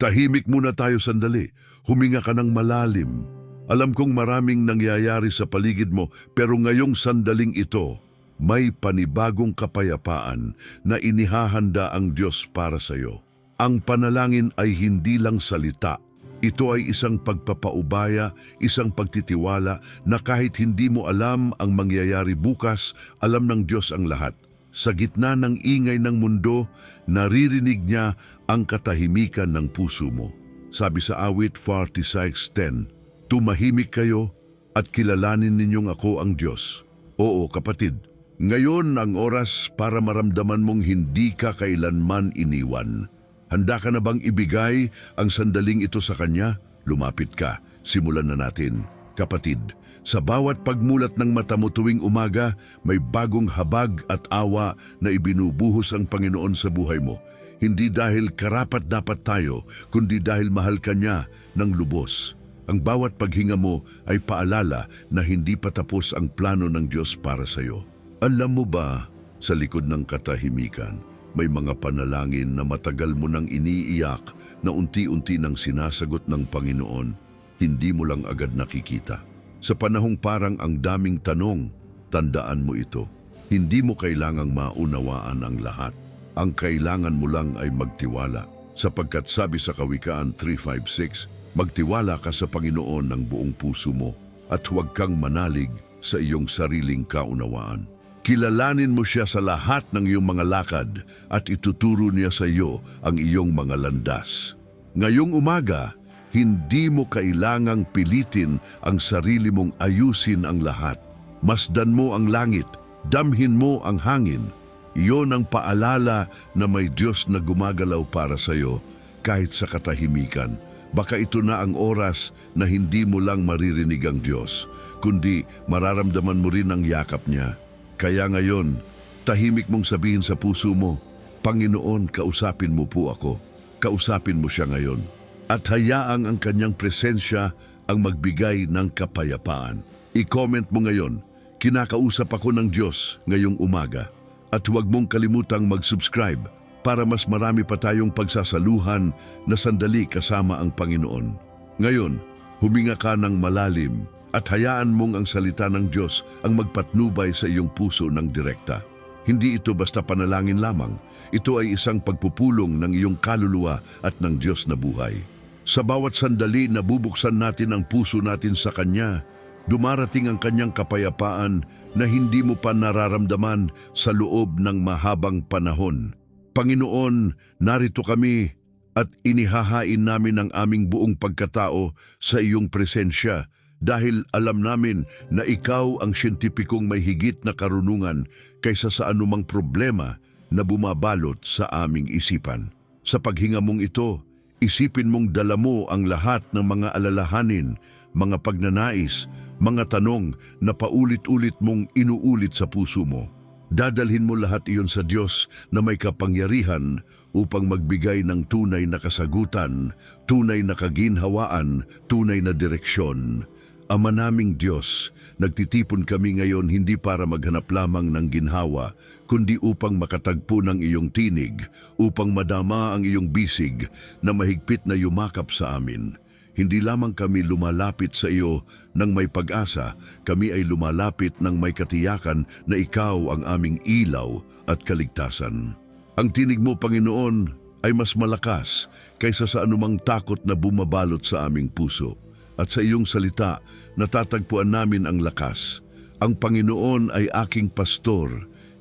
Tahimik muna tayo sandali. Huminga ka ng malalim. Alam kong maraming nangyayari sa paligid mo, pero ngayong sandaling ito, may panibagong kapayapaan na inihahanda ang Diyos para sa iyo. Ang panalangin ay hindi lang salita. Ito ay isang pagpapaubaya, isang pagtitiwala na kahit hindi mo alam ang mangyayari bukas, alam ng Diyos ang lahat. Sa gitna ng ingay ng mundo, naririnig niya ang katahimikan ng puso mo. Sabi sa awit 46:10, "Tumahimik kayo at kilalanin ninyong ako ang Diyos." Oo, kapatid, ngayon ang oras para maramdaman mong hindi ka kailanman iniwan. Handa ka na bang ibigay ang sandaling ito sa Kanya? Lumapit ka. Simulan na natin. Kapatid, sa bawat pagmulat ng mata mo tuwing umaga, may bagong habag at awa na ibinubuhos ang Panginoon sa buhay mo. Hindi dahil karapat-dapat tayo, kundi dahil mahal ka niya ng lubos. Ang bawat paghinga mo ay paalala na hindi pa tapos ang plano ng Diyos para sa iyo. Alam mo ba, sa likod ng katahimikan, may mga panalangin na matagal mo nang iniiyak na unti-unti nang sinasagot ng Panginoon, hindi mo lang agad nakikita. Sa panahong parang ang daming tanong, tandaan mo ito. Hindi mo kailangang maunawaan ang lahat. Ang kailangan mo lang ay magtiwala. Sapagkat sabi sa Kawikaan 3:5-6, magtiwala ka sa Panginoon ng buong puso mo at huwag kang manalig sa iyong sariling kaunawaan. Kilalanin mo siya sa lahat ng iyong mga lakad at ituturo niya sa iyo ang iyong mga landas. Ngayong umaga, hindi mo kailangang pilitin ang sarili mong ayusin ang lahat. Masdan mo ang langit, damhin mo ang hangin. Iyon ang paalala na may Diyos na gumagalaw para sa iyo kahit sa katahimikan. Baka ito na ang oras na hindi mo lang maririnig ang Diyos, kundi mararamdaman mo rin ang yakap niya. Kaya ngayon, tahimik mong sabihin sa puso mo, Panginoon, kausapin mo po ako. Kausapin mo siya ngayon. At hayaang ang kanyang presensya ang magbigay ng kapayapaan. I-comment mo ngayon, kinakausap ako ng Diyos ngayong umaga. At huwag mong kalimutang mag-subscribe para mas marami pa tayong pagsasaluhan na sandali kasama ang Panginoon. Ngayon, huminga ka ng malalim at hayaan mong ang salita ng Diyos ang magpatnubay sa iyong puso ng direkta. Hindi ito basta panalangin lamang. Ito ay isang pagpupulong ng iyong kaluluwa at ng Diyos na buhay. Sa bawat sandali na bubuksan natin ang puso natin sa Kanya, dumarating ang Kanyang kapayapaan na hindi mo pa nararamdaman sa loob ng mahabang panahon. Panginoon, narito kami at inihahain namin ang aming buong pagkatao sa iyong presensya dahil alam namin na ikaw ang siyentipikong may higit na karunungan kaysa sa anumang problema na bumabalot sa aming isipan. Sa paghinga mong ito, isipin mong dala mo ang lahat ng mga alalahanin, mga pagnanais, mga tanong na paulit-ulit mong inuulit sa puso mo. Dadalhin mo lahat iyon sa Diyos na may kapangyarihan upang magbigay ng tunay na kasagutan, tunay na kaginhawaan, tunay na direksyon. Ama naming Diyos, nagtitipon kami ngayon hindi para maghanap lamang ng ginhawa, kundi upang makatagpo ng iyong tinig, upang madama ang iyong bisig na mahigpit na yumakap sa amin. Hindi lamang kami lumalapit sa iyo ng may pag-asa, kami ay lumalapit ng may katiyakan na ikaw ang aming ilaw at kaligtasan. Ang tinig mo, Panginoon, ay mas malakas kaysa sa anumang takot na bumabalot sa aming puso. At sa iyong salita, natatagpuan namin ang lakas. Ang Panginoon ay aking pastor,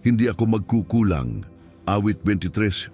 hindi ako magkukulang. Awit 23:1,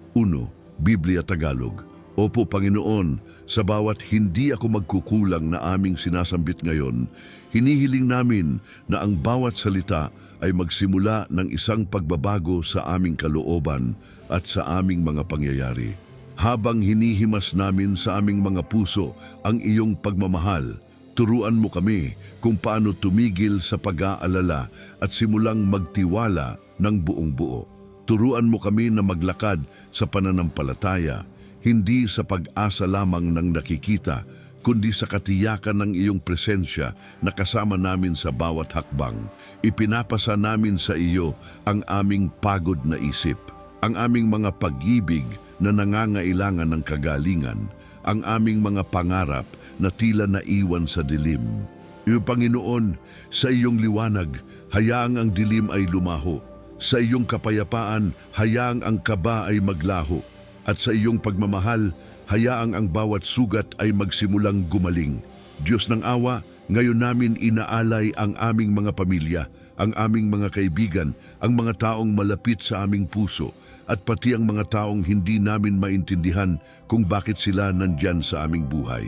Biblia Tagalog. Opo, Panginoon, sa bawat hindi ako magkukulang na aming sinasambit ngayon, hinihiling namin na ang bawat salita ay magsimula ng isang pagbabago sa aming kalooban at sa aming mga pangyayari. Habang hinihimas namin sa aming mga puso ang iyong pagmamahal, turuan mo kami kung paano tumigil sa pag-aalala at simulang magtiwala ng buong buo. Turuan mo kami na maglakad sa pananampalataya, hindi sa pag-asa lamang ng nakikita, kundi sa katiyakan ng iyong presensya na kasama namin sa bawat hakbang. Ipinapasa namin sa iyo ang aming pagod na isip, ang aming mga pag-ibig na nangangailangan ng kagalingan, ang aming mga pangarap na tila naiwan sa dilim. Iyong Panginoon, sa iyong liwanag, hayaang ang dilim ay lumaho. Sa iyong kapayapaan, hayaang ang kaba ay maglaho. At sa iyong pagmamahal, hayaang ang bawat sugat ay magsimulang gumaling. Diyos ng awa, ngayon namin inaalay ang aming mga pamilya, ang aming mga kaibigan, ang mga taong malapit sa aming puso, at pati ang mga taong hindi namin maintindihan kung bakit sila nandyan sa aming buhay.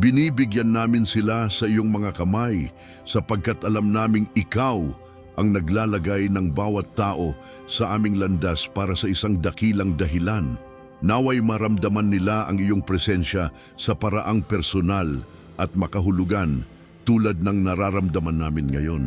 Binibigyan namin sila sa iyong mga kamay sapagkat alam naming ikaw ang naglalagay ng bawat tao sa aming landas para sa isang dakilang dahilan. Naway maramdaman nila ang iyong presensya sa paraang personal at makahulugan tulad ng nararamdaman namin ngayon.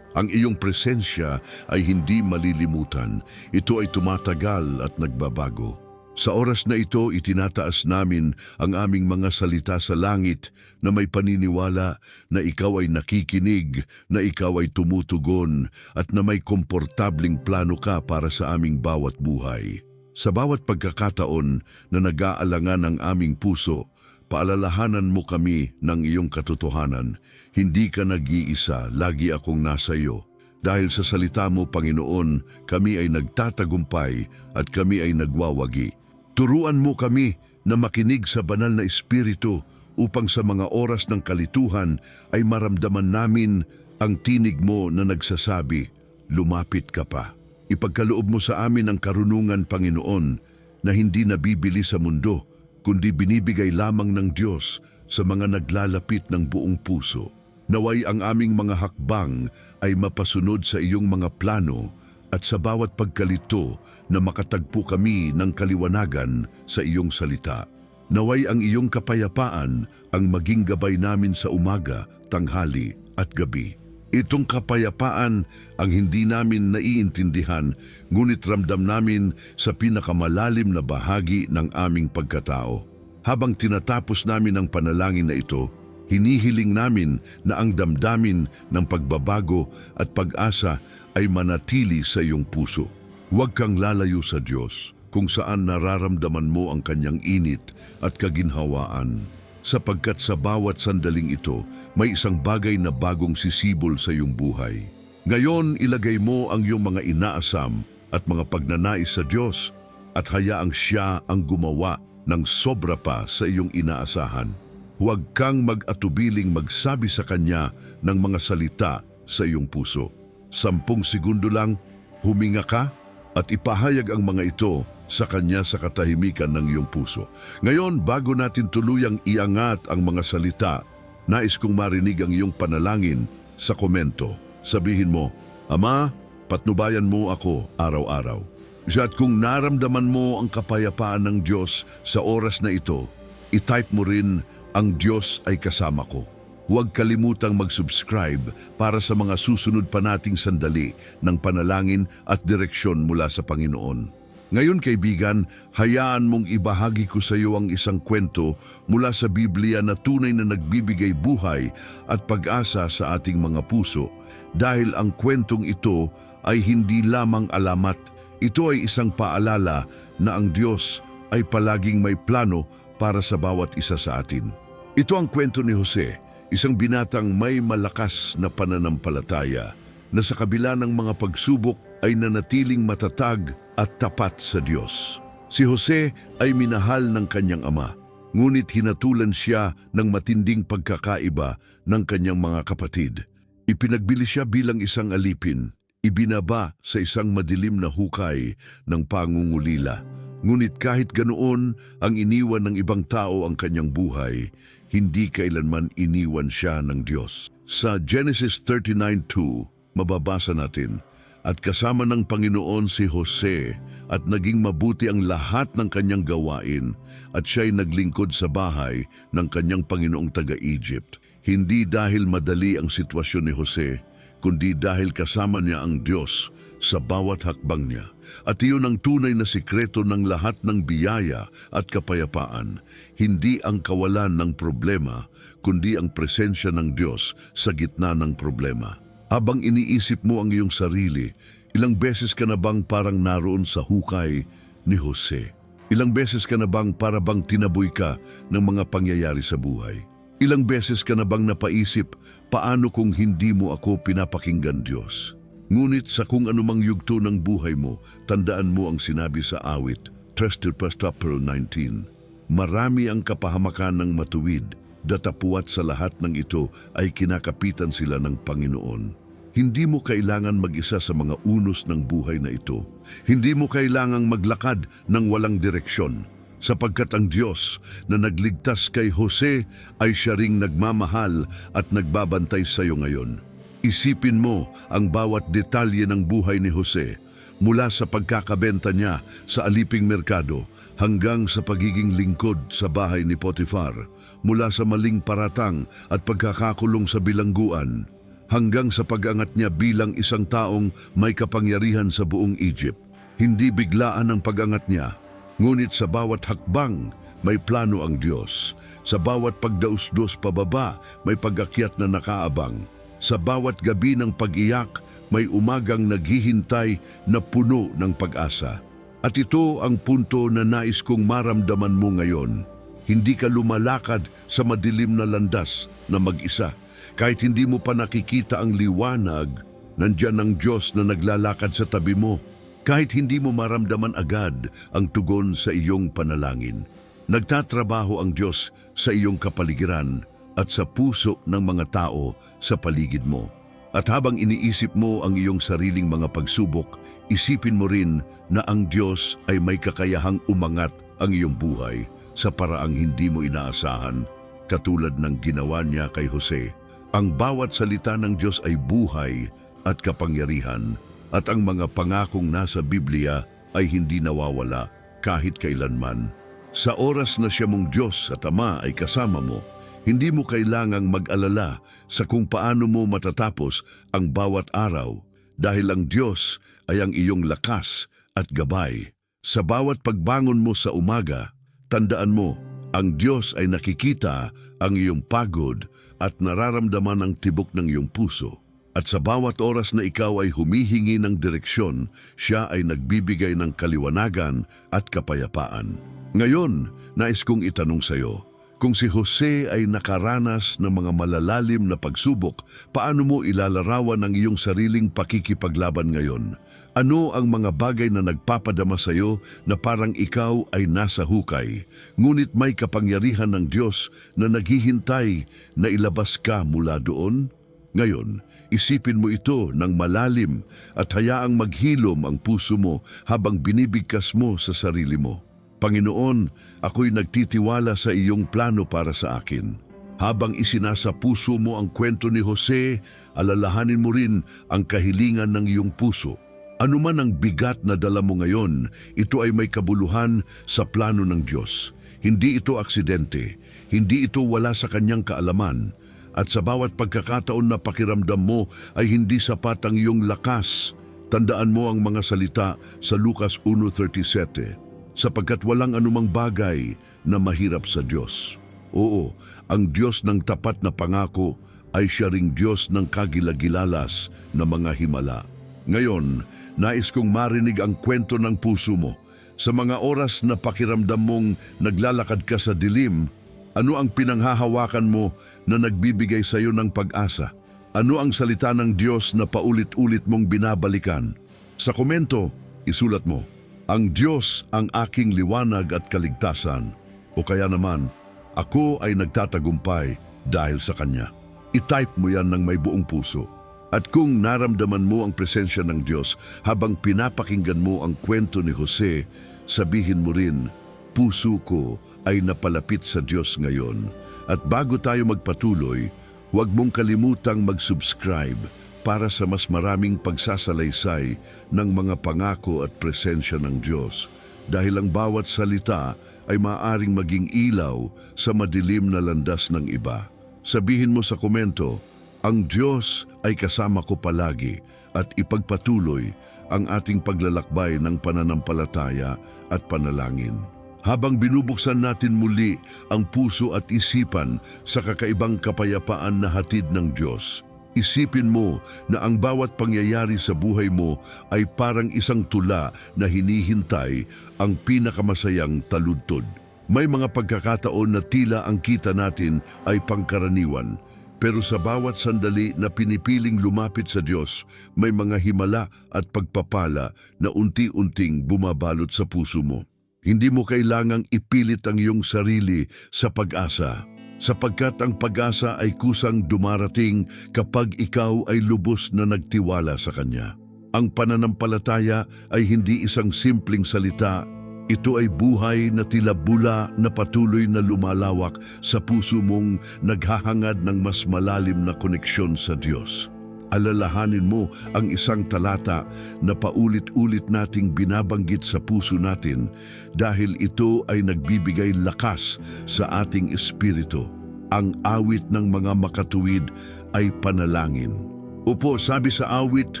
Ang iyong presensya ay hindi malilimutan. Ito ay tumatagal at nagbabago. Sa oras na ito, itinataas namin ang aming mga salita sa langit na may paniniwala na ikaw ay nakikinig, na ikaw ay tumutugon, at na may komportabling plano ka para sa aming bawat buhay. Sa bawat pagkakataon na nag-aalangan ang aming puso, paalalahanan mo kami ng iyong katotohanan. Hindi ka nag-iisa, lagi akong nasa iyo. Dahil sa salita mo, Panginoon, kami ay nagtatagumpay at kami ay nagwawagi. Turuan mo kami na makinig sa banal na espiritu upang sa mga oras ng kalituhan ay maramdaman namin ang tinig mo na nagsasabi, lumapit ka pa. Ipagkaloob mo sa amin ang karunungan, Panginoon, na hindi nabibili sa mundo, kundi binibigay lamang ng Diyos sa mga naglalapit ng buong puso. Naway ang aming mga hakbang ay mapasunod sa iyong mga plano at sa bawat pagkalito na makatagpo kami ng kaliwanagan sa iyong salita. Naway ang iyong kapayapaan ang maging gabay namin sa umaga, tanghali at gabi. Itong kapayapaan ang hindi namin naiintindihan, ngunit ramdam namin sa pinakamalalim na bahagi ng aming pagkatao. Habang tinatapos namin ang panalangin na ito, hinihiling namin na ang damdamin ng pagbabago at pag-asa ay manatili sa iyong puso. Huwag kang lalayo sa Diyos kung saan nararamdaman mo ang kanyang init at kaginhawaan. Sapagkat sa bawat sandaling ito, may isang bagay na bagong sisibol sa iyong buhay. Ngayon, ilagay mo ang iyong mga inaasam at mga pagnanais sa Diyos at hayaang siya ang gumawa ng sobra pa sa iyong inaasahan. Huwag kang mag-atubiling magsabi sa Kanya ng mga salita sa iyong puso. 10 segundo lang, huminga ka at ipahayag ang mga ito sa Kanya sa katahimikan ng iyong puso. Ngayon, bago natin tuluyang iangat ang mga salita, nais kong marinig ang iyong panalangin sa komento. Sabihin mo, Ama, patnubayan mo ako araw-araw. At kung naramdaman mo ang kapayapaan ng Diyos sa oras na ito, i-type mo rin, ang Diyos ay kasama ko. Huwag kalimutang mag-subscribe para sa mga susunod pa nating sandali ng panalangin at direksyon mula sa Panginoon. Ngayon kaibigan, hayaan mong ibahagi ko sa iyo ang isang kwento mula sa Biblia na tunay na nagbibigay buhay at pag-asa sa ating mga puso. Dahil ang kwentong ito ay hindi lamang alamat, ito ay isang paalala na ang Diyos ay palaging may plano para sa bawat isa sa atin. Ito ang kwento ni Jose, isang binatang may malakas na pananampalataya na sa kabila ng mga pagsubok ay nanatiling matatag at tapat sa Diyos. Si Jose ay minahal ng kanyang ama, ngunit hinatulan siya ng matinding pagkakaiba ng kanyang mga kapatid. Ipinagbili siya bilang isang alipin, ibinaba sa isang madilim na hukay ng pangungulila. Ngunit kahit ganoon ang iniwan ng ibang tao ang kanyang buhay, hindi kailanman iniwan siya ng Diyos. Sa Genesis 39:2, mababasa natin, at kasama ng Panginoon si Jose at naging mabuti ang lahat ng kanyang gawain at siya'y naglingkod sa bahay ng kanyang Panginoong taga-Egypt. Hindi dahil madali ang sitwasyon ni Jose, kundi dahil kasama niya ang Diyos sa bawat hakbang niya. At iyon ang tunay na sikreto ng lahat ng biyaya at kapayapaan. Hindi ang kawalan ng problema, kundi ang presensya ng Diyos sa gitna ng problema. Habang iniisip mo ang iyong sarili, ilang beses ka na bang parang naroon sa hukay ni Jose? Ilang beses ka na bang para bang tinaboy ka ng mga pangyayari sa buhay? Ilang beses ka na bang napaisip, paano kung hindi mo ako pinapakinggan, Diyos? Ngunit sa kung anumang yugto ng buhay mo, tandaan mo ang sinabi sa awit, 3:19. Marami ang kapahamakan ng matuwid, datapuat sa lahat ng ito ay kinakapitan sila ng Panginoon. Hindi mo kailangan mag-isa sa mga unos ng buhay na ito. Hindi mo kailangang maglakad ng walang direksyon, sapagkat ang Diyos na nagligtas kay Jose ay siya ring nagmamahal at nagbabantay sa iyo ngayon. Isipin mo ang bawat detalye ng buhay ni Jose, mula sa pagkakabenta niya sa aliping merkado hanggang sa pagiging lingkod sa bahay ni Potifar, mula sa maling paratang at pagkakakulong sa bilangguan, hanggang sa pag-angat niya bilang isang taong may kapangyarihan sa buong Egypt. Hindi biglaan ang pag-angat niya, ngunit sa bawat hakbang may plano ang Diyos. Sa bawat pagdausdos pababa may pag-akyat na nakaabang. Sa bawat gabi ng pag-iyak may umagang naghihintay na puno ng pag-asa. At ito ang punto na nais kong maramdaman mo ngayon. Hindi ka lumalakad sa madilim na landas na mag-isa. Kahit hindi mo pa nakikita ang liwanag, nandiyan ang Diyos na naglalakad sa tabi mo. Kahit hindi mo maramdaman agad ang tugon sa iyong panalangin, nagtatrabaho ang Diyos sa iyong kapaligiran at sa puso ng mga tao sa paligid mo. At habang iniisip mo ang iyong sariling mga pagsubok, isipin mo rin na ang Diyos ay may kakayahang umangat ang iyong buhay sa paraang hindi mo inaasahan, katulad ng ginawa niya kay Jose. Ang bawat salita ng Diyos ay buhay at kapangyarihan, at ang mga pangakong nasa Biblia ay hindi nawawala kahit kailanman. Sa oras na siya mong Diyos at Ama ay kasama mo, hindi mo kailangang mag-alala sa kung paano mo matatapos ang bawat araw, dahil ang Diyos ay ang iyong lakas at gabay. Sa bawat pagbangon mo sa umaga, tandaan mo, ang Diyos ay nakikita ang iyong pagod at nararamdaman ang tibok ng iyong puso. At sa bawat oras na ikaw ay humihingi ng direksyon, siya ay nagbibigay ng kaliwanagan at kapayapaan. Ngayon, nais kong itanong sa iyo, kung si Jose ay nakaranas ng mga malalalim na pagsubok, paano mo ilalarawan ang iyong sariling pakikipaglaban ngayon? Ano ang mga bagay na nagpapadama sa iyo na parang ikaw ay nasa hukay, ngunit may kapangyarihan ng Diyos na naghihintay na ilabas ka mula doon? Ngayon, isipin mo ito ng malalim at hayaang maghilom ang puso mo habang binibigkas mo sa sarili mo. Panginoon, ako'y nagtitiwala sa iyong plano para sa akin. Habang isinasa puso mo ang kwento ni Jose, alalahanin mo rin ang kahilingan ng iyong puso. Ano man ang bigat na dala mo ngayon, ito ay may kabuluhan sa plano ng Diyos. Hindi ito aksidente, hindi ito wala sa kanyang kaalaman. At sa bawat pagkakataon na pakiramdam mo ay hindi sapat ang iyong lakas, tandaan mo ang mga salita sa Lucas 1:37, sapagkat walang anumang bagay na mahirap sa Diyos. Oo, ang Diyos ng tapat na pangako ay siya ring Diyos ng kagilagilalas na mga himala. Ngayon, nais kong marinig ang kwento ng puso mo. Sa mga oras na pakiramdam mong naglalakad ka sa dilim, ano ang pinanghahawakan mo na nagbibigay sa iyo ng pag-asa? Ano ang salita ng Diyos na paulit-ulit mong binabalikan? Sa komento, isulat mo, ang Diyos ang aking liwanag at kaligtasan, o kaya naman, ako ay nagtatagumpay dahil sa Kanya. I-type mo yan ng may buong puso. At kung naramdaman mo ang presensya ng Diyos habang pinapakinggan mo ang kwento ni Jose, sabihin mo rin, puso ko ay napalapit sa Diyos ngayon. At bago tayo magpatuloy, huwag mong kalimutang mag-subscribe para sa mas maraming pagsasalaysay ng mga pangako at presensya ng Diyos. Dahil ang bawat salita ay maaaring maging ilaw sa madilim na landas ng iba. Sabihin mo sa komento, ang Diyos ay kasama ko palagi at ipagpatuloy ang ating paglalakbay ng pananampalataya at panalangin. Habang binubuksan natin muli ang puso at isipan sa kakaibang kapayapaan na hatid ng Diyos, Isipin mo na ang bawat pangyayari sa buhay mo ay parang isang tula na hinihintay ang pinakamasayang taludtod. May mga pagkakataon na tila ang kita natin ay pangkaraniwan, pero sa bawat sandali na pinipiling lumapit sa Diyos, may mga himala at pagpapala na unti-unting bumabalot sa puso mo. Hindi mo kailangang ipilit ang iyong sarili sa pag-asa, sapagkat ang pag-asa ay kusang dumarating kapag ikaw ay lubos na nagtiwala sa Kanya. Ang pananampalataya ay hindi isang simpleng salita. Ito ay buhay na tila bula na patuloy na lumalawak sa puso mong naghahangad ng mas malalim na koneksyon sa Diyos. Alalahanin mo ang isang talata na paulit-ulit nating binabanggit sa puso natin dahil ito ay nagbibigay lakas sa ating espiritu. Ang awit ng mga makatuwid ay panalangin. Opo, sabi sa awit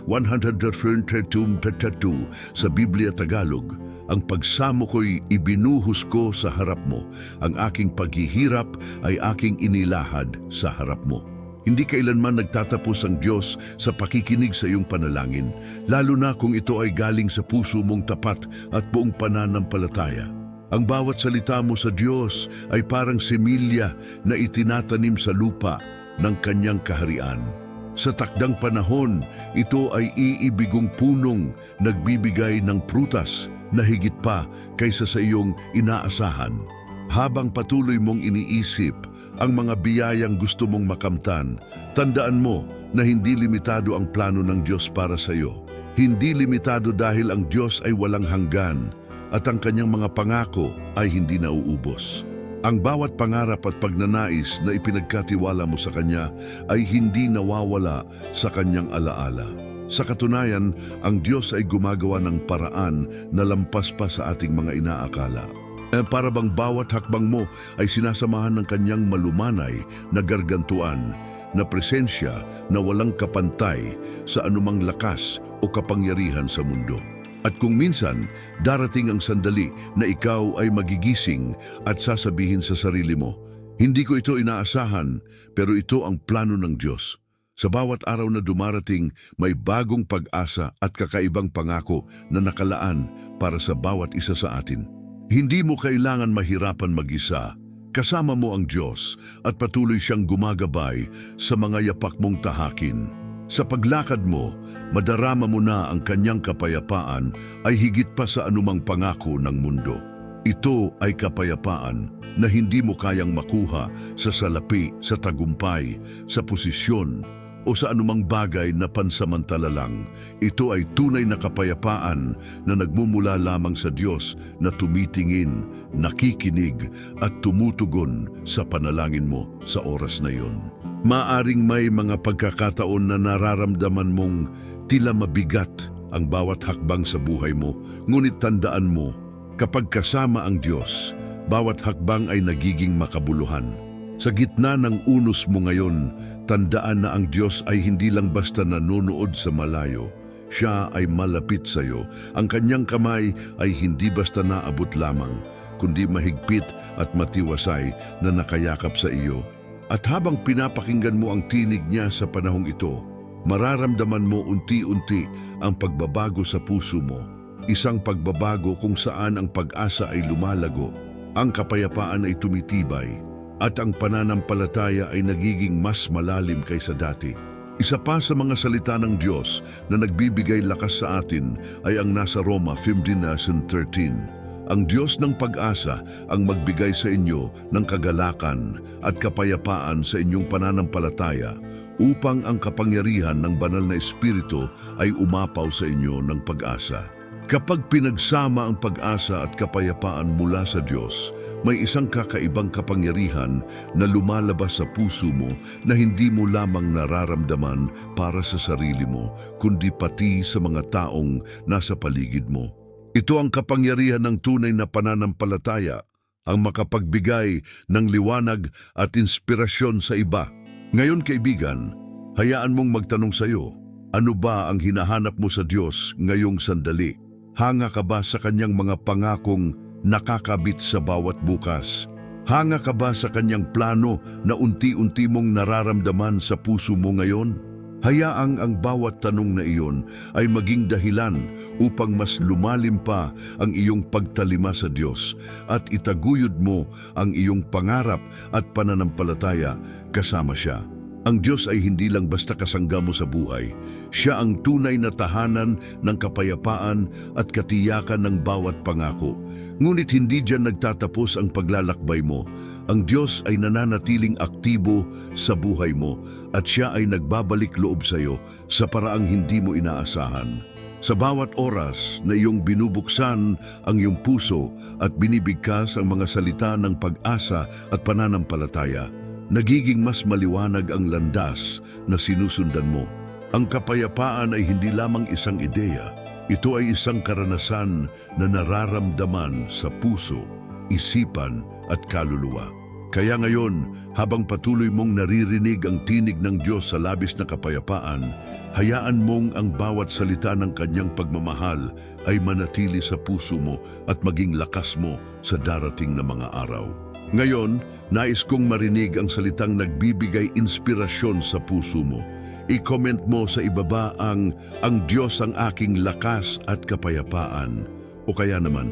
132 sa Biblia Tagalog, ang pagsamo ko'y ibinuhos ko sa harap mo, ang aking paghihirap ay aking inilahad sa harap mo. Hindi kailanman nagtatapos ang Diyos sa pakikinig sa iyong panalangin, lalo na kung ito ay galing sa puso mong tapat at buong pananampalataya. Ang bawat salita mo sa Diyos ay parang semilya na itinatanim sa lupa ng Kanyang kaharian. Sa takdang panahon, ito ay iibigong punong nagbibigay ng prutas na higit pa kaysa sa iyong inaasahan. Habang patuloy mong iniisip ang mga biyayang gusto mong makamtan, tandaan mo na hindi limitado ang plano ng Diyos para sa iyo. Hindi limitado dahil ang Diyos ay walang hanggan at ang Kanyang mga pangako ay hindi nauubos. Ang bawat pangarap at pagnanais na ipinagkatiwala mo sa Kanya ay hindi nawawala sa Kanyang alaala. Sa katunayan, ang Diyos ay gumagawa ng paraan na lampas pa sa ating mga inaakala. Para bang bawat hakbang mo ay sinasamahan ng Kanyang malumanay na gargantuan, na presensya na walang kapantay sa anumang lakas o kapangyarihan sa mundo. At kung minsan, darating ang sandali na ikaw ay magigising at sasabihin sa sarili mo, "Hindi ko ito inaasahan, pero ito ang plano ng Diyos." Sa bawat araw na dumarating, may bagong pag-asa at kakaibang pangako na nakalaan para sa bawat isa sa atin. Hindi mo kailangan mahirapan mag-isa. Kasama mo ang Diyos at patuloy siyang gumagabay sa mga yapak mong tahakin. Sa paglakad mo, madarama mo na ang Kanyang kapayapaan ay higit pa sa anumang pangako ng mundo. Ito ay kapayapaan na hindi mo kayang makuha sa salapi, sa tagumpay, sa posisyon, o sa anumang bagay na pansamantala lang. Ito ay tunay na kapayapaan na nagmumula lamang sa Diyos na tumitingin, nakikinig at tumutugon sa panalangin mo sa oras na iyon. Maaring may mga pagkakataon na nararamdaman mong tila mabigat ang bawat hakbang sa buhay mo, ngunit tandaan mo, kapag kasama ang Diyos, bawat hakbang ay nagiging makabuluhan. Sa gitna ng unos mo ngayon, tandaan na ang Diyos ay hindi lang basta nanonood sa malayo. Siya ay malapit sa iyo. Ang Kanyang kamay ay hindi basta naabot lamang, kundi mahigpit at matiwasay na nakayakap sa iyo. At habang pinapakinggan mo ang tinig niya sa panahong ito, mararamdaman mo unti-unti ang pagbabago sa puso mo. Isang pagbabago kung saan ang pag-asa ay lumalago, ang kapayapaan ay tumitibay, at ang pananampalataya ay nagiging mas malalim kaysa dati. Isa pa sa mga salita ng Diyos na nagbibigay lakas sa atin ay ang nasa Roma 15:13. Ang Diyos ng pag-asa ang magbigay sa inyo ng kagalakan at kapayapaan sa inyong pananampalataya upang ang kapangyarihan ng banal na Espiritu ay umapaw sa inyo ng pag-asa. Kapag pinagsama ang pag-asa at kapayapaan mula sa Diyos, may isang kakaibang kapangyarihan na lumalabas sa puso mo na hindi mo lamang nararamdaman para sa sarili mo, kundi pati sa mga taong nasa paligid mo. Ito ang kapangyarihan ng tunay na pananampalataya, ang makapagbigay ng liwanag at inspirasyon sa iba. Ngayon, kaibigan, hayaan mong magtanong sa iyo, ano ba ang hinahanap mo sa Diyos ngayong sandali? Hanga ka ba sa Kanyang mga pangakong nakakabit sa bawat bukas? Hanga ka ba sa Kanyang plano na unti-unti mong nararamdaman sa puso mo ngayon? Hayaang ang bawat tanong na iyon ay maging dahilan upang mas lumalim pa ang iyong pagtalima sa Diyos at itaguyod mo ang iyong pangarap at pananampalataya kasama siya. Ang Diyos ay hindi lang basta kasangga mo sa buhay. Siya ang tunay na tahanan ng kapayapaan at katiyakan ng bawat pangako. Ngunit hindi diyan nagtatapos ang paglalakbay mo. Ang Diyos ay nananatiling aktibo sa buhay mo at siya ay nagbabalik loob sa iyo sa paraang hindi mo inaasahan. Sa bawat oras na iyong binubuksan ang iyong puso at binibigkas ang mga salita ng pag-asa at pananampalataya, nagiging mas maliwanag ang landas na sinusundan mo. Ang kapayapaan ay hindi lamang isang ideya. Ito ay isang karanasan na nararamdaman sa puso, isipan at kaluluwa. Kaya ngayon, habang patuloy mong naririnig ang tinig ng Diyos sa labis na kapayapaan, hayaan mong ang bawat salita ng kanyang pagmamahal ay manatili sa puso mo at maging lakas mo sa darating na mga araw. Ngayon, nais kong marinig ang salitang nagbibigay inspirasyon sa puso mo. I-comment mo sa ibaba ang Diyos ang aking lakas at kapayapaan. O kaya naman,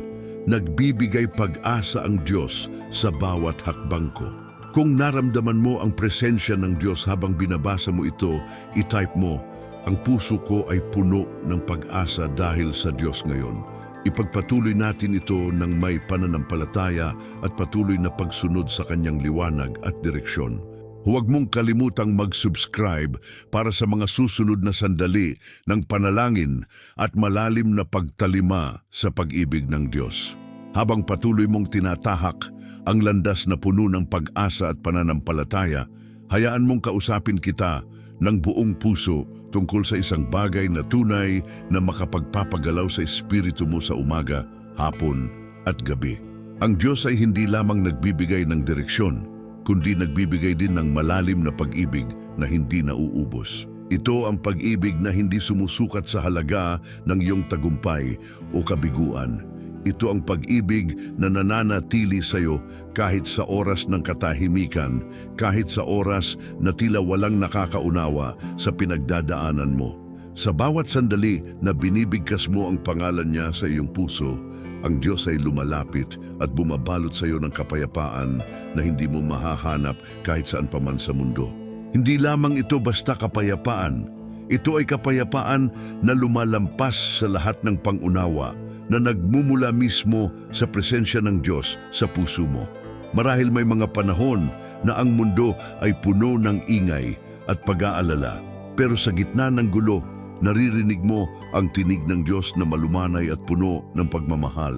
nagbibigay pag-asa ang Diyos sa bawat hakbang ko. Kung naramdaman mo ang presensya ng Diyos habang binabasa mo ito, i-type mo, ang puso ko ay puno ng pag-asa dahil sa Diyos ngayon. Ipagpatuloy natin ito ng may pananampalataya at patuloy na pagsunod sa kanyang liwanag at direksyon. Huwag mong kalimutang mag-subscribe para sa mga susunod na sandali ng panalangin at malalim na pagtalima sa pag-ibig ng Diyos. Habang patuloy mong tinatahak ang landas na puno ng pag-asa at pananampalataya, hayaan mong kausapin kita ng buong puso tungkol sa isang bagay na tunay na makapagpapagalaw sa espiritu mo sa umaga, hapon at gabi. Ang Diyos ay hindi lamang nagbibigay ng direksyon, kundi nagbibigay din ng malalim na pag-ibig na hindi nauubos. Ito ang pag-ibig na hindi sumusukat sa halaga ng iyong tagumpay o kabiguan. Ito ang pag-ibig na nananatili sa iyo kahit sa oras ng katahimikan, kahit sa oras na tila walang nakakaunawa sa pinagdadaanan mo. Sa bawat sandali na binibigkas mo ang pangalan niya sa iyong puso, ang Diyos ay lumalapit at bumabalot sa iyo ng kapayapaan na hindi mo mahahanap kahit saan pa man sa mundo. Hindi lamang ito basta kapayapaan. Ito ay kapayapaan na lumalampas sa lahat ng pangunawa na nagmumula mismo sa presensya ng Diyos sa puso mo. Marahil may mga panahon na ang mundo ay puno ng ingay at pag-aalala, pero sa gitna ng gulo, naririnig mo ang tinig ng Diyos na malumanay at puno ng pagmamahal.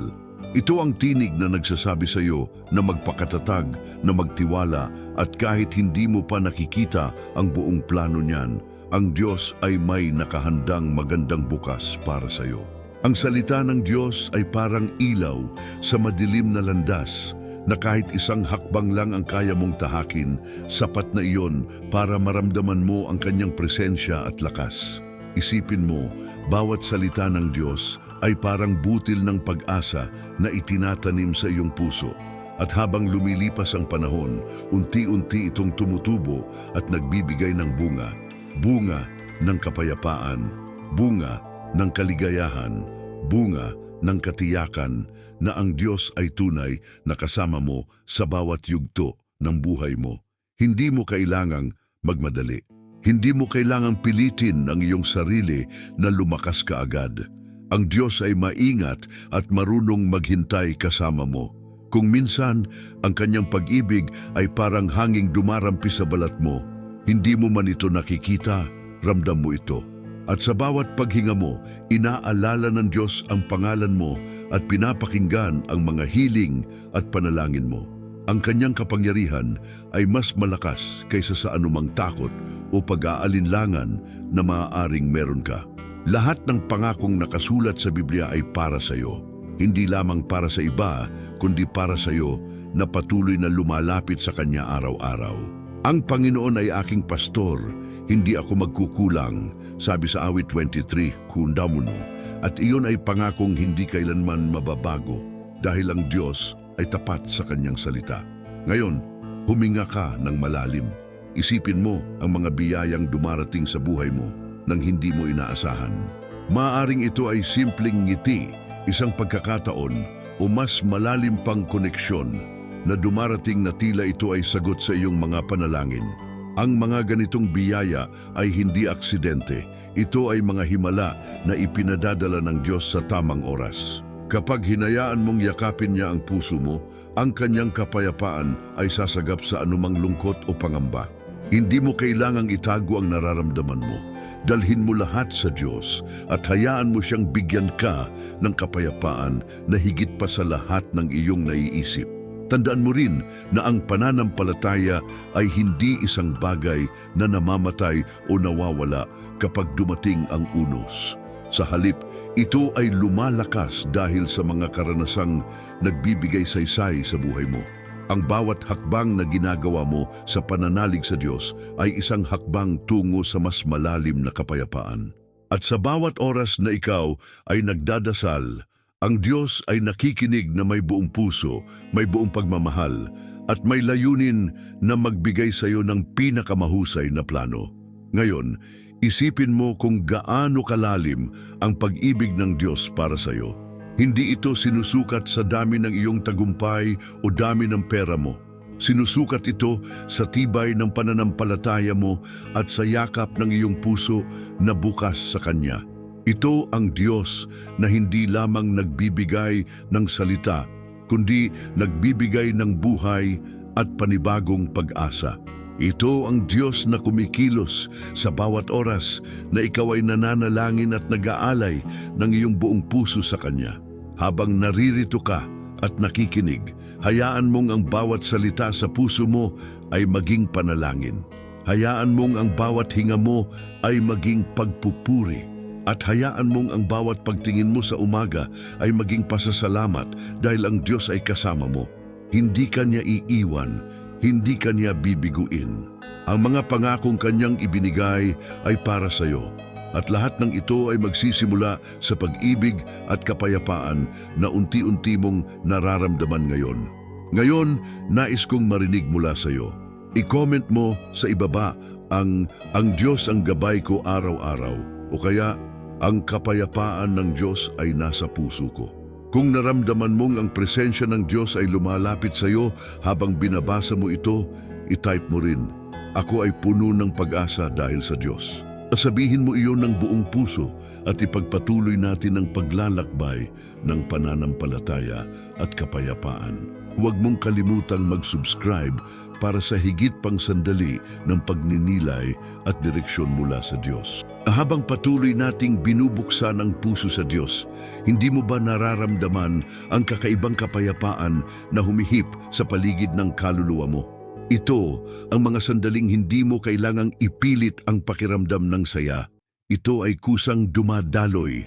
Ito ang tinig na nagsasabi sa iyo na magpakatatag, na magtiwala at kahit hindi mo pa nakikita ang buong plano niyan, ang Diyos ay may nakahandang magandang bukas para sa iyo. Ang salita ng Diyos ay parang ilaw sa madilim na landas na kahit isang hakbang lang ang kaya mong tahakin, sapat na iyon para maramdaman mo ang kanyang presensya at lakas. Isipin mo, bawat salita ng Diyos ay parang butil ng pag-asa na itinatanim sa iyong puso. At habang lumilipas ang panahon, unti-unti itong tumutubo at nagbibigay ng bunga. Bunga ng kapayapaan, bunga ng kaligayahan, bunga ng katiyakan na ang Diyos ay tunay na kasama mo sa bawat yugto ng buhay mo. Hindi mo kailangang magmadali. Hindi mo kailangang pilitin ang iyong sarili na lumakas ka agad. Ang Diyos ay maingat at marunong maghintay kasama mo. Kung minsan, ang kanyang pag-ibig ay parang hanging dumarampi sa balat mo, hindi mo man ito nakikita, ramdam mo ito. At sa bawat paghinga mo, inaalala ng Diyos ang pangalan mo at pinapakinggan ang mga hiling at panalangin mo. Ang kanyang kapangyarihan ay mas malakas kaysa sa anumang takot o pag-aalinlangan na maaaring meron ka. Lahat ng pangakong nakasulat sa Biblia ay para sa iyo. Hindi lamang para sa iba, kundi para sa iyo na patuloy na lumalapit sa Kanya araw-araw. Ang Panginoon ay aking pastor, hindi ako magkukulang, sabi sa awit 23, Kundamuno, at iyon ay pangakong hindi kailanman mababago dahil ang Diyos ay tapat sa Kanyang salita. Ngayon, huminga ka ng malalim. Isipin mo ang mga biyayang dumarating sa buhay mo nang hindi mo inaasahan. Maaaring ito ay simpleng ngiti, isang pagkakataon o mas malalim pang koneksyon na dumarating na tila ito ay sagot sa iyong mga panalangin. Ang mga ganitong biyaya ay hindi aksidente. Ito ay mga himala na ipinadadala ng Diyos sa tamang oras. Kapag hinayaan mong yakapin niya ang puso mo, ang kanyang kapayapaan ay sasagap sa anumang lungkot o pangamba. Hindi mo kailangang itago ang nararamdaman mo. Dalhin mo lahat sa Diyos at hayaan mo siyang bigyan ka ng kapayapaan na higit pa sa lahat ng iyong naiisip. Tandaan mo rin na ang pananampalataya ay hindi isang bagay na namamatay o nawawala kapag dumating ang unos. Sa halip, ito ay lumalakas dahil sa mga karanasang nagbibigay saysay sa buhay mo. Ang bawat hakbang na ginagawa mo sa pananalig sa Diyos ay isang hakbang tungo sa mas malalim na kapayapaan. At sa bawat oras na ikaw ay nagdadasal, ang Diyos ay nakikinig na may buong puso, may buong pagmamahal, at may layunin na magbigay sa iyo ng pinakamahusay na plano. Ngayon, isipin mo kung gaano kalalim ang pag-ibig ng Diyos para sa iyo. Hindi ito sinusukat sa dami ng iyong tagumpay o dami ng pera mo. Sinusukat ito sa tibay ng pananampalataya mo at sa yakap ng iyong puso na bukas sa Kanya. Ito ang Diyos na hindi lamang nagbibigay ng salita, kundi nagbibigay ng buhay at panibagong pag-asa. Ito ang Diyos na kumikilos sa bawat oras na ikaw ay nananalangin at nag-aalay ng iyong buong puso sa Kanya. Habang naririto ka at nakikinig, hayaan mong ang bawat salita sa puso mo ay maging panalangin. Hayaan mong ang bawat hinga mo ay maging pagpupuri. At hayaan mong ang bawat pagtingin mo sa umaga ay maging pasasalamat dahil ang Diyos ay kasama mo. Hindi Kanya iiwan, hindi Kanya bibiguin. Ang mga pangakong Kanyang ibinigay ay para sa iyo. At lahat ng ito ay magsisimula sa pag-ibig at kapayapaan na unti-unti mong nararamdaman ngayon. Ngayon, nais kong marinig mula sa iyo. I-comment mo sa ibaba ang Diyos ang gabay ko araw-araw o kaya ang kapayapaan ng Diyos ay nasa puso ko. Kung naramdaman mong ang presensya ng Diyos ay lumalapit sa iyo habang binabasa mo ito, i-type mo rin, ako ay puno ng pag-asa dahil sa Diyos. Sabihin mo iyon ng buong puso at ipagpatuloy natin ang paglalakbay ng pananampalataya at kapayapaan. Huwag mong kalimutang mag-subscribe para sa higit pang sandali ng pagninilay at direksyon mula sa Diyos. Habang patuloy nating binubuksan ang puso sa Diyos, hindi mo ba nararamdaman ang kakaibang kapayapaan na humihip sa paligid ng kaluluwa mo? Ito ang mga sandaling hindi mo kailangang ipilit ang pakiramdam ng saya. Ito ay kusang dumadaloy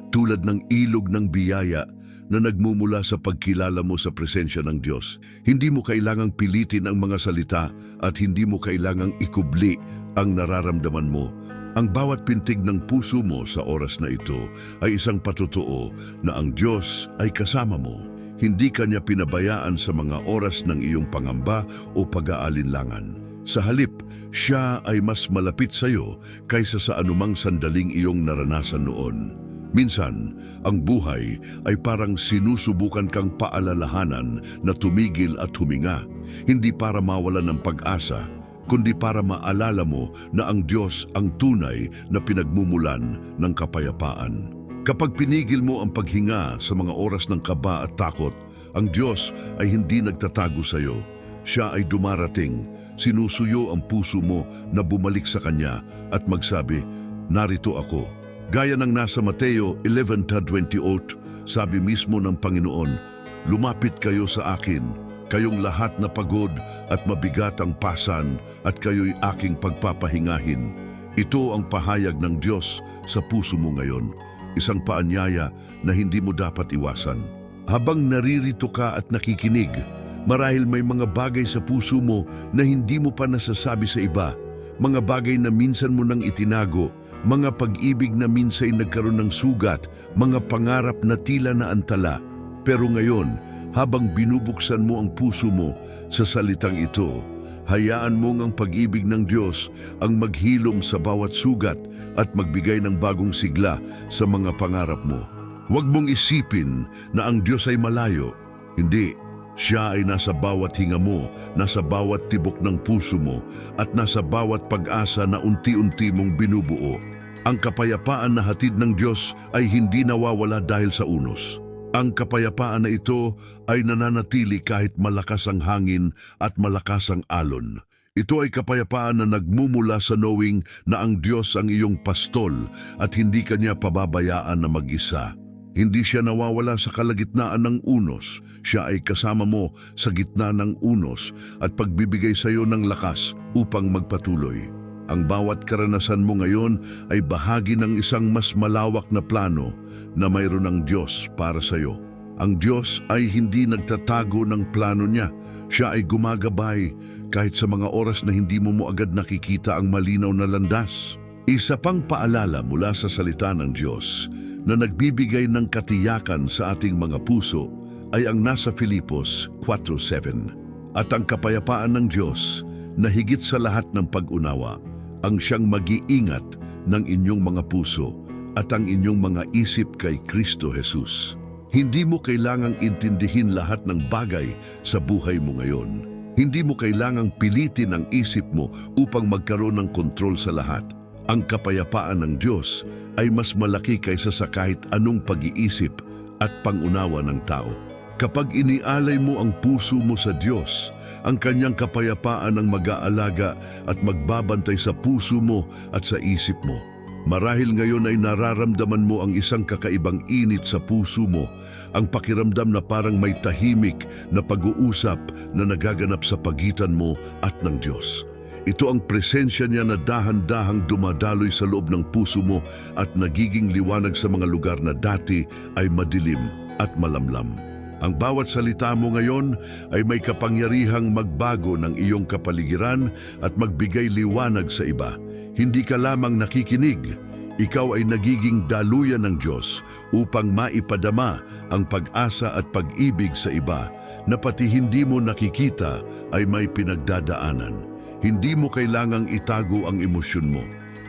tulad ng ilog ng biyaya na nagmumula sa pagkilala mo sa presensya ng Diyos. Hindi mo kailangang pilitin ang mga salita at hindi mo kailangang ikubli ang nararamdaman mo. Ang bawat pintig ng puso mo sa oras na ito ay isang patutuo na ang Diyos ay kasama mo. Hindi Kanya pinabayaan sa mga oras ng iyong pangamba o pag-aalinlangan. Sa halip, Siya ay mas malapit sa iyo kaysa sa anumang sandaling iyong naranasan noon. Minsan, ang buhay ay parang sinusubukan kang paalalahanan na tumigil at huminga, hindi para mawalan ng pag-asa, kundi para maalala mo na ang Diyos ang tunay na pinagmumulan ng kapayapaan. Kapag pinigil mo ang paghinga sa mga oras ng kaba at takot, ang Diyos ay hindi nagtatago sa iyo. Siya ay dumarating, sinusuyo ang puso mo na bumalik sa Kanya at magsabi, narito ako. Gaya ng nasa Mateo 11:28, sabi mismo ng Panginoon, lumapit kayo sa akin, kayong lahat na pagod at mabigat ang pasan at kayo'y aking pagpapahingahin. Ito ang pahayag ng Diyos sa puso mo ngayon. Isang paanyaya na hindi mo dapat iwasan. Habang naririto ka at nakikinig, marahil may mga bagay sa puso mo na hindi mo pa nasasabi sa iba, mga bagay na minsan mo nang itinago, mga pag-ibig na minsan nagkaroon ng sugat, mga pangarap na tila naantala. Pero ngayon, habang binubuksan mo ang puso mo sa salitang ito, Hayaan mong ang pag-ibig ng Diyos ang maghilom sa bawat sugat at magbigay ng bagong sigla sa mga pangarap mo. Huwag mong isipin na ang Diyos ay malayo. Hindi. Siya ay nasa bawat hinga mo, nasa bawat tibok ng puso mo, at nasa bawat pag-asa na unti-unti mong binubuo. Ang kapayapaan na hatid ng Diyos ay hindi nawawala dahil sa unos. Ang kapayapaan na ito ay nananatili kahit malakas ang hangin at malakas ang alon. Ito ay kapayapaan na nagmumula sa knowing na ang Diyos ang iyong pastol at hindi kanya pababayaan na mag-isa. Hindi siya nawawala sa kalagitnaan ng unos. Siya ay kasama mo sa gitna ng unos at pagbibigay sa iyo ng lakas upang magpatuloy. Ang bawat karanasan mo ngayon ay bahagi ng isang mas malawak na plano na mayroon ng Diyos para sa iyo. Ang Diyos ay hindi nagtatago ng plano niya. Siya ay gumagabay kahit sa mga oras na hindi mo agad nakikita ang malinaw na landas. Isa pang paalala mula sa salita ng Diyos na nagbibigay ng katiyakan sa ating mga puso ay ang nasa Filipos 4:7. At ang kapayapaan ng Diyos na higit sa lahat ng pag-unawa ang siyang mag-iingat ng inyong mga puso at ang inyong mga isip kay Kristo Jesus. Hindi mo kailangang intindihin lahat ng bagay sa buhay mo ngayon. Hindi mo kailangang pilitin ang isip mo upang magkaroon ng kontrol sa lahat. Ang kapayapaan ng Diyos ay mas malaki kaysa sa kahit anong pag-iisip at pangunawa ng tao. Kapag inialay mo ang puso mo sa Diyos, ang kanyang kapayapaan ang mag-aalaga at magbabantay sa puso mo at sa isip mo. Marahil ngayon ay nararamdaman mo ang isang kakaibang init sa puso mo, ang pakiramdam na parang may tahimik na pag-uusap na nagaganap sa pagitan mo at ng Diyos. Ito ang presensya niya na dahan-dahang dumadaloy sa loob ng puso mo at nagiging liwanag sa mga lugar na dati ay madilim at malamlam. Ang bawat salita mo ngayon ay may kapangyarihang magbago ng iyong kapaligiran at magbigay liwanag sa iba. Hindi ka lamang nakikinig, ikaw ay nagiging daluyan ng Diyos upang maipadama ang pag-asa at pag-ibig sa iba na pati hindi mo nakikita ay may pinagdadaanan. Hindi mo kailangang itago ang emosyon mo.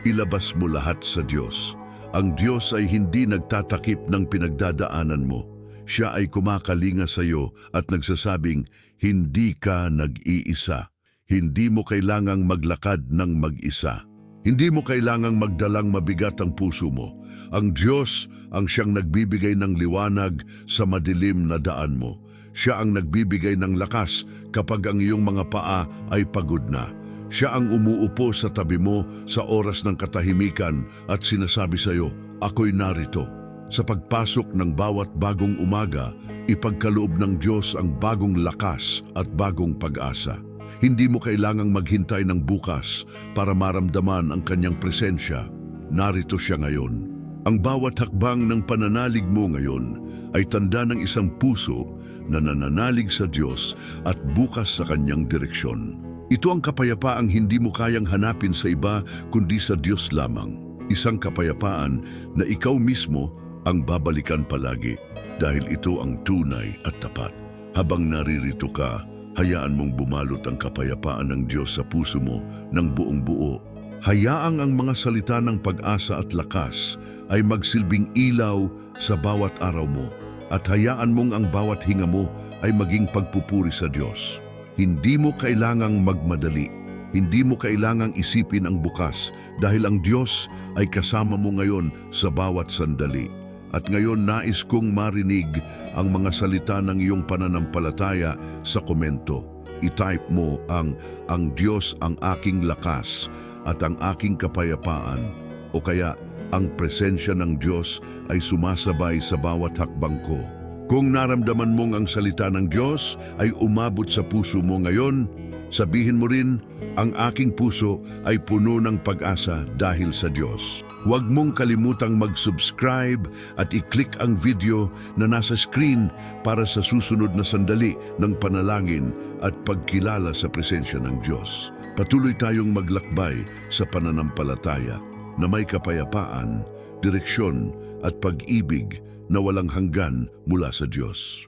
Ilabas mo lahat sa Diyos. Ang Diyos ay hindi nagtatakip ng pinagdadaanan mo. Siya ay kumakalinga sa iyo at nagsasabing, hindi ka nag-iisa. Hindi mo kailangang maglakad ng mag-isa. Hindi mo kailangang magdalang mabigat ang puso mo. Ang Diyos ang siyang nagbibigay ng liwanag sa madilim na daan mo. Siya ang nagbibigay ng lakas kapag ang iyong mga paa ay pagod na. Siya ang umuupo sa tabi mo sa oras ng katahimikan at sinasabi sa iyo, ako'y narito. Sa pagpasok ng bawat bagong umaga, ipagkaloob ng Diyos ang bagong lakas at bagong pag-asa. Hindi mo kailangang maghintay ng bukas para maramdaman ang kanyang presensya. Narito siya ngayon. Ang bawat hakbang ng pananalig mo ngayon ay tanda ng isang puso na nananalig sa Diyos at bukas sa kanyang direksyon. Ito ang kapayapaang hindi mo kayang hanapin sa iba kundi sa Diyos lamang. Isang kapayapaan na ikaw mismo ang babalikan palagi dahil ito ang tunay at tapat. Habang naririto ka, hayaan mong bumalot ang kapayapaan ng Diyos sa puso mo ng buong buo. Hayaang ang mga salita ng pag-asa at lakas ay magsilbing ilaw sa bawat araw mo at hayaan mong ang bawat hinga mo ay maging pagpupuri sa Diyos. Hindi mo kailangang magmadali. Hindi mo kailangang isipin ang bukas dahil ang Diyos ay kasama mo ngayon sa bawat sandali. At ngayon nais kong marinig ang mga salita ng iyong pananampalataya sa komento. I-type mo ang Diyos ang aking lakas at ang aking kapayapaan o kaya ang presensya ng Diyos ay sumasabay sa bawat hakbang ko. Kung naramdaman mong ang salita ng Diyos ay umabot sa puso mo ngayon, sabihin mo rin, ang aking puso ay puno ng pag-asa dahil sa Diyos. Huwag mong kalimutang mag-subscribe at i-click ang video na nasa screen para sa susunod na sandali ng panalangin at pagkilala sa presensya ng Diyos. Patuloy tayong maglakbay sa pananampalataya na may kapayapaan, direksyon at pag-ibig na walang hanggan mula sa Diyos.